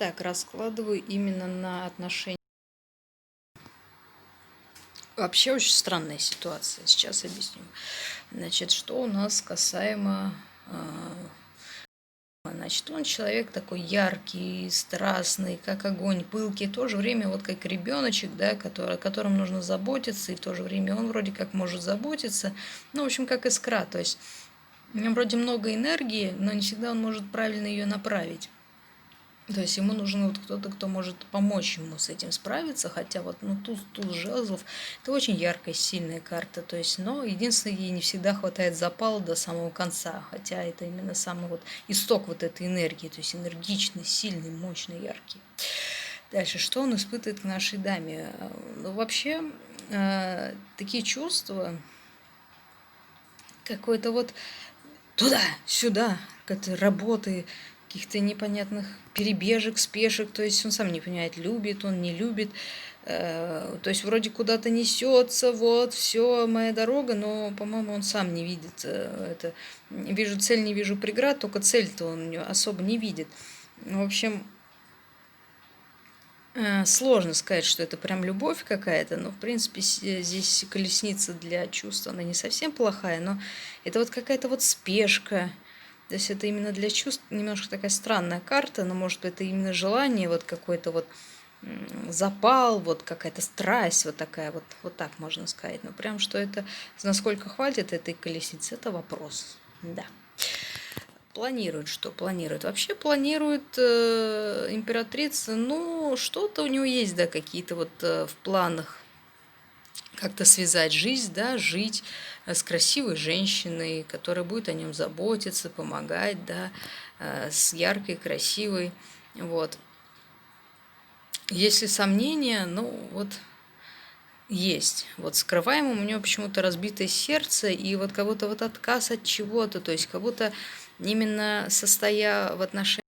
Так, раскладываю именно на отношения. Вообще очень странная ситуация. Сейчас объясню. Значит, что у нас касаемо... Значит, он человек такой яркий, страстный, как огонь, пылкий, в то же время вот как ребеночек, да, о котором нужно заботиться, и в то же время он вроде как может заботиться, ну, в общем, как искра, то есть у него вроде много энергии, но не всегда он может правильно ее направить. То есть ему нужен вот кто-то, кто может помочь ему с этим справиться, хотя вот туз жезлов это очень яркая, сильная карта, то есть, но единственное, ей не всегда хватает запала до самого конца, хотя это именно самый вот исток вот этой энергии, то есть энергичный, сильный, мощный, яркий. Дальше, что он испытывает к нашей даме? Ну, вообще, такие чувства, какой-то вот туда-сюда, какой-то работы, каких-то непонятных перебежек, спешек, то есть он сам не понимает, любит он, не любит, то есть вроде куда-то несется, вот, все, моя дорога, но, по-моему, он сам не видит это. Вижу цель, не вижу преград, только цель-то он особо не видит. В общем, сложно сказать, что это прям любовь какая-то, но, в принципе, здесь колесница для чувств, она не совсем плохая, но это вот какая-то вот спешка. То есть это именно для чувств немножко такая странная карта, но, может быть, это именно желание, вот какой-то вот запал, вот какая-то страсть, вот такая вот так можно сказать. Но прям что это, насколько хватит этой колесницы, это вопрос. Да. Планирует, что планирует? Вообще планирует императрица, ну, что-то у него есть, да, какие-то вот в планах как-то связать жизнь, да, жить с красивой женщиной, которая будет о нем заботиться, помогать, да, с яркой, красивой, вот. Если сомнения, ну, вот есть. Вот скрываемым у него почему-то разбитое сердце и вот как будто вот отказ от чего-то, то есть как будто именно состоя в отношениях,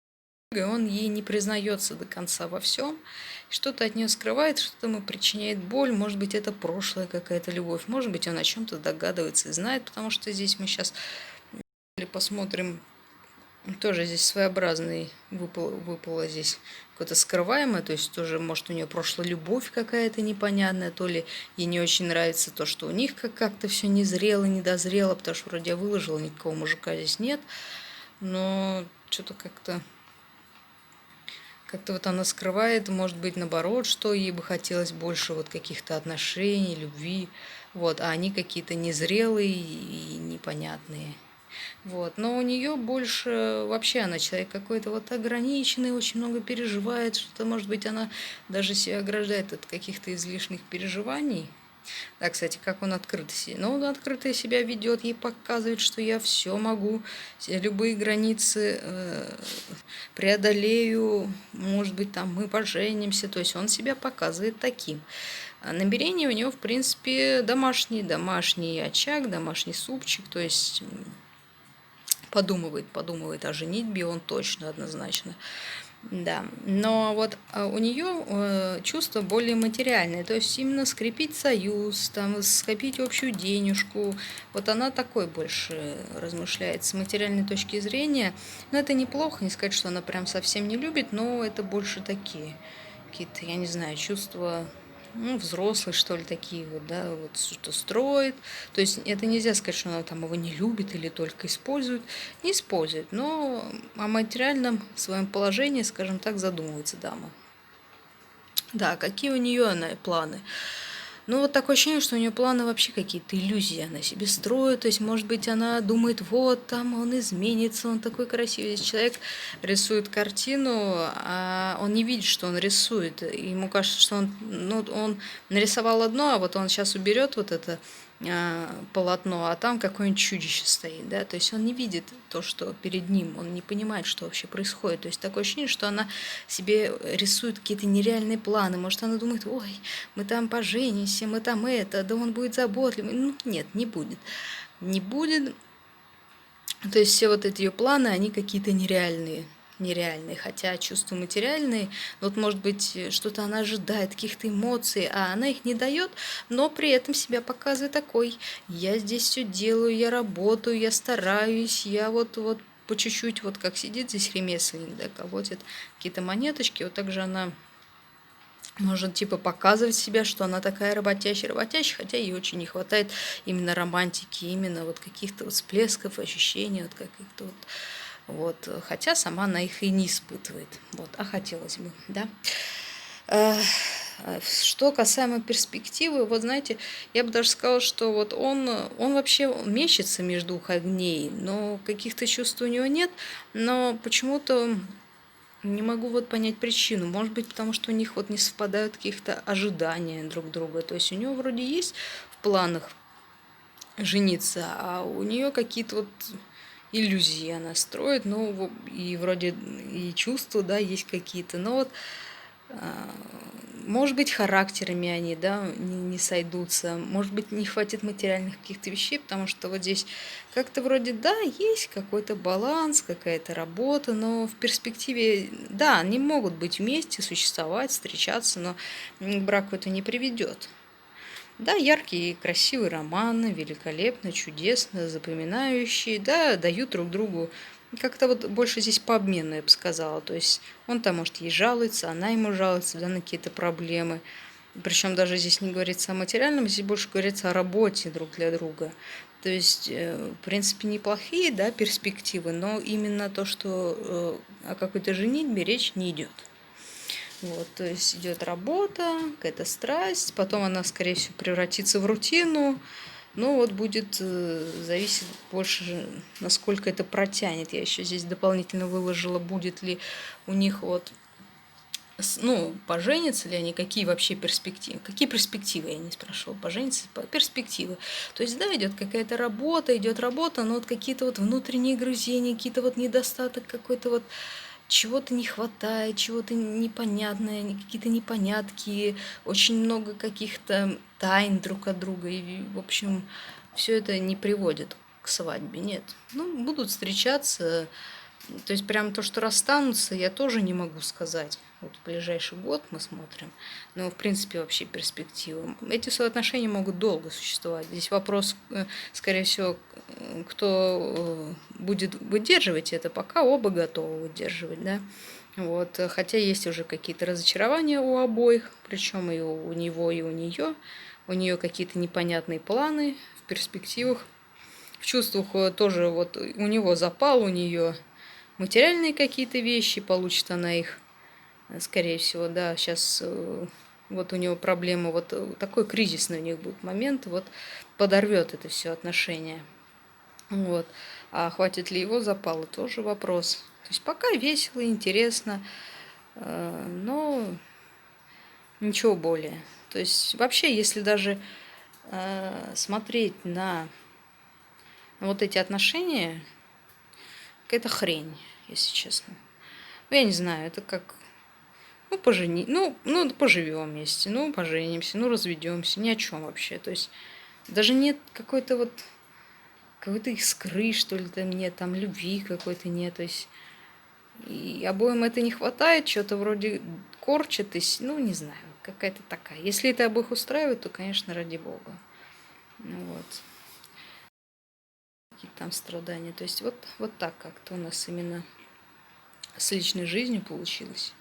он ей не признается до конца во всем, что-то от нее скрывает, что-то ему причиняет боль, может быть, это прошлая какая-то любовь, может быть, он о чем-то догадывается и знает, потому что здесь мы сейчас посмотрим, тоже здесь своеобразный выпало здесь какое-то скрываемое, то есть тоже, может, у нее прошлая любовь какая-то непонятная, то ли ей не очень нравится то, что у них как-то все незрело, недозрело, потому что вроде я выложила, никакого мужика здесь нет, но что-то как-то вот она скрывает, может быть, наоборот, что ей бы хотелось больше вот каких-то отношений, любви, вот, а они какие-то незрелые и непонятные. Вот. Но у нее больше вообще она человек какой-то вот ограниченный, очень много переживает, что-то, может быть, она даже себя ограждает от каких-то излишних переживаний. Да, кстати, как он открыто себя. Ну, он открыто себя ведет, ей показывает, что я все могу, любые границы преодолею, может быть, там мы поженимся. То есть он себя показывает таким. А намерение у него, в принципе, домашний очаг, домашний супчик, то есть подумывает о женитьбе, он точно, однозначно. Да, но вот у нее чувство более материальное, то есть именно скрепить союз, там, скопить общую денежку, вот она такой больше размышляет с материальной точки зрения, но это неплохо, не сказать, что она прям совсем не любит, но это больше такие какие-то, я не знаю, чувства, ну, взрослые, что ли, такие вот, да, вот что строит. То есть это нельзя сказать, что она там его не любит или только использует. Не использует, но о материальном своем положении, скажем так, задумывается дама. Да, какие у нее планы? Ну, вот такое ощущение, что у нее планы вообще какие-то иллюзии она себе строит. То есть, может быть, она думает, вот там он изменится, он такой красивый. Если человек рисует картину, а он не видит, что он рисует. Ему кажется, что он нарисовал одно, а вот он сейчас уберет вот это полотно, а там какое-нибудь чудище стоит, да, то есть он не видит то, что перед ним, он не понимает, что вообще происходит, то есть такое ощущение, что она себе рисует какие-то нереальные планы, может, она думает, ой, мы там поженимся, мы там это, да он будет заботливый, ну, нет, не будет, то есть все вот эти ее планы, они какие-то нереальные, хотя чувства материальные, вот может быть что-то она ожидает, каких-то эмоций, а она их не дает, но при этом себя показывает такой, я здесь все делаю, я работаю, я стараюсь, я вот по чуть-чуть, вот как сидит здесь ремесленник, да, колотит какие-то монеточки, вот так же она может, типа, показывать себя, что она такая работящая, хотя ей очень не хватает именно романтики, именно вот каких-то вот всплесков, ощущений, вот каких-то вот, хотя сама она их и не испытывает, вот, а хотелось бы, да. Что касаемо перспективы, вот знаете, я бы даже сказала, что вот он вообще мечется между двух огней, но каких-то чувств у него нет, но почему-то не могу вот понять причину. Может быть, потому что у них вот не совпадают каких-то ожидания друг друга. То есть у него вроде есть в планах жениться, а у нее какие-то вот иллюзии она строит, ну, и вроде и чувства, да, есть какие-то, но вот может быть, характерами они, да, не сойдутся, может быть, не хватит материальных каких-то вещей, потому что вот здесь как-то вроде, да, есть какой-то баланс, какая-то работа, но в перспективе, да, они могут быть вместе, существовать, встречаться, но к браку это не приведет. Да, яркие и красивые романы, великолепно, чудесно, запоминающие, да, дают друг другу как-то вот больше здесь по обмену, я бы сказала. То есть он там, может, ей жалуется, она ему жалуется, да, на какие-то проблемы. Причем даже здесь не говорится о материальном, здесь больше говорится о работе друг для друга. То есть, в принципе, неплохие, да, перспективы, но именно то, что о какой-то женитьбе речь не идет. Вот, то есть идет работа, какая-то страсть, потом она, скорее всего, превратится в рутину. Ну вот будет зависеть больше, насколько это протянет. Я еще здесь дополнительно выложила, будет ли у них вот, ну, поженятся ли они, какие вообще перспективы. Какие перспективы, я не спрашивала, поженятся, перспективы. То есть, да, идет работа, но вот какие-то вот внутренние грызения, какие-то вот недостаток какой-то вот, чего-то не хватает, чего-то непонятное, какие-то непонятки, очень много каких-то тайн друг от друга. И, в общем, все это не приводит к свадьбе, нет. Ну, будут встречаться, то есть прям то, что расстанутся, я тоже не могу сказать. Вот в ближайший год мы смотрим. Но, в принципе, вообще перспективы. Эти соотношения могут долго существовать. Здесь вопрос, скорее всего, кто будет выдерживать это, пока оба готовы выдерживать, да. Вот. Хотя есть уже какие-то разочарования у обоих, причем и у него, и у нее. У нее какие-то непонятные планы в перспективах. В чувствах тоже вот у него запал, у нее материальные какие-то вещи, получит она их, скорее всего, да, сейчас вот у него проблема, вот такой кризисный у них будет момент, вот подорвет это все отношение. Вот. А хватит ли его запала, тоже вопрос. То есть пока весело, интересно, но ничего более. То есть вообще, если даже смотреть на вот эти отношения, какая-то хрень, если честно. Ну, я не знаю, это как, ну, поживем вместе, ну, поженимся, ну, разведемся, ни о чем вообще. То есть даже нет какой-то искры, что ли, там нет, там любви какой-то нет. То есть и обоим это не хватает, что-то вроде корчит, ну, не знаю, какая-то такая. Если это обоих устраивает, то, конечно, ради бога. Ну, вот. Какие-то там страдания. То есть вот так как-то у нас именно с личной жизнью получилось.